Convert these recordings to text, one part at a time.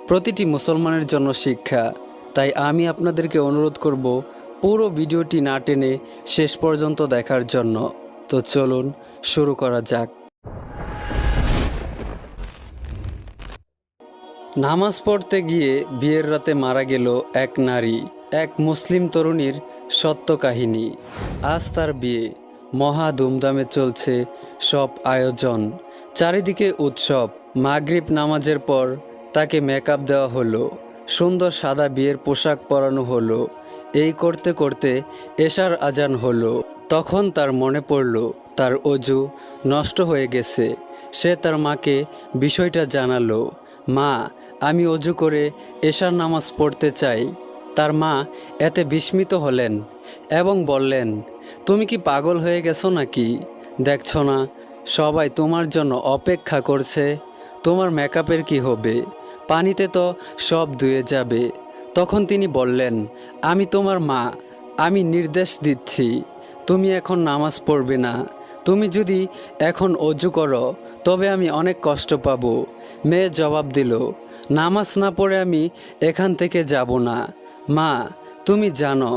প্রতিটি মুসলমানের জন্য শিক্ষা। তাই আমি আপনাদেরকে অনুরোধ করব পুরো ভিডিওটি না টেনে শেষ পর্যন্ত দেখার জন্য। তো চলুন শুরু করা যাক। নামাজ পড়তে গিয়ে বিয়ের রাতে মারা গেল এক নারী। এক মুসলিম তরুণীর সত্য কাহিনী। আজ তার বিয়ে, মহা ধুমধামে চলছে সব আয়োজন, চারিদিকে উৎসব। মাগরিব নামাজের পর তাকে মেকআপ দেওয়া হলো, সুন্দর সাদা বিয়ের পোশাক পরানো হলো। এই করতে করতে এশার আজান হলো। তখন তার মনে পড়ল তার অজু নষ্ট হয়ে গেছে। সে তার মাকে বিষয়টা জানালো। মা, আমি অজু করে এশার নামাজ পড়তে চাই। তার মা এতে বিস্মিত হলেন এবং বললেন, তুমি কি পাগল হয়ে গেছো নাকি? দেখছো না সবাই তোমার জন্য অপেক্ষা করছে? তোমার মেকআপের কি হবে? পানিতে তো সব ধুয়ে যাবে। তখন তিনি বললেন, আমি তোমার মা, আমি নির্দেশ দিচ্ছি, তুমি এখন নামাজ পড়বে না। তুমি যদি এখন অজু করো তবে আমি অনেক কষ্ট পাব। মেয়ে জবাব দিল, নামাজ না পড়ে আমি এখান থেকে যাব না। মা, তুমি জানো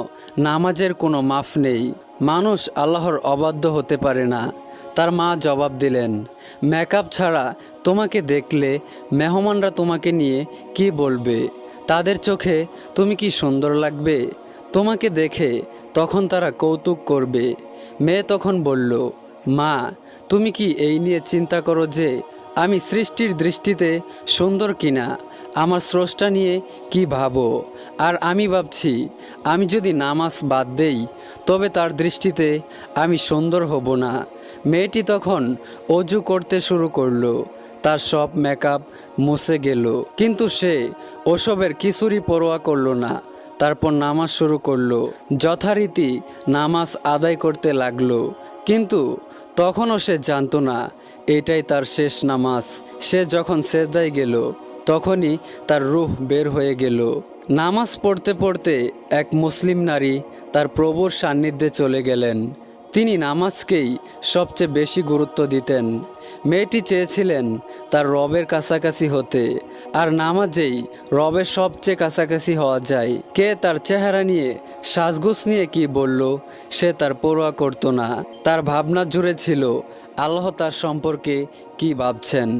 নামাজের কোনো মাফ নেই, মানুষ আল্লাহর অবাধ্য হতে পারে না। তার মা জবাব দিলেন, মেকআপ ছাড়া তোমাকে দেখলে মেহমানরা তোমাকে নিয়ে কি বলবে? তাদের চোখে তুমি কি সুন্দর লাগবে? তোমাকে দেখে তখন তারা কৌতুক করবে। মেয়ে তখন বলল, মা, তুমি কি এই নিয়ে চিন্তা করো যে আমি সৃষ্টির দৃষ্টিতে সুন্দর কিনা? আমার স্রষ্টা নিয়ে কি ভাবো? আর আমি ভাবছি, আমি যদি নামাজ বাদ দেই তবে তার দৃষ্টিতে আমি সুন্দর হব না। মেয়েটি তখন অজু করতে শুরু করলো। তার সব মেকআপ মুছে গেল, কিন্তু সে ওসবের কিছুরই পরোয়া করলো না। তারপর নামাজ শুরু করলো। যথারীতি নামাজ আদায় করতে লাগলো, কিন্তু তখনও সে জানতো না এটাই তার শেষ নামাজ। সে যখন সেজদায় গেল তখনই তার রূহ বের হয়ে গেল। নামাজ পড়তে পড়তে এক মুসলিম নারী তার প্রভুর সান্নিধ্যে চলে গেলেন। তিনি নামাজকেই সবচেয়ে বেশি গুরুত্ব দিতেন। মেয়েটি চেয়েছিলেন তার রবের কাছাকাছি হতে, আর নামাজেই রবের সবচেয়ে কাছাকাছি হওয়া যায়। কে তার চেহারা নিয়ে, সাজগোজ নিয়ে কি বলল, সে তার পরোয়া করত না। তার ভাবনা জুড়ে ছিল আল্লাহ তার সম্পর্কে কি ভাবছেন।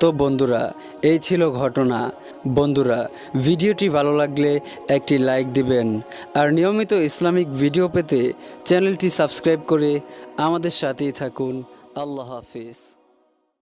তো বন্ধুরা, এই ছিল ঘটনা। বন্ধুরা, ভিডিওটি ভালো লাগলে একটি লাইক দিবেন, আর নিয়মিত ইসলামিক ভিডিও পেতে চ্যানেলটি সাবস্ক্রাইব করে আমাদের সাথেই থাকুন। আল্লাহ হাফিজ।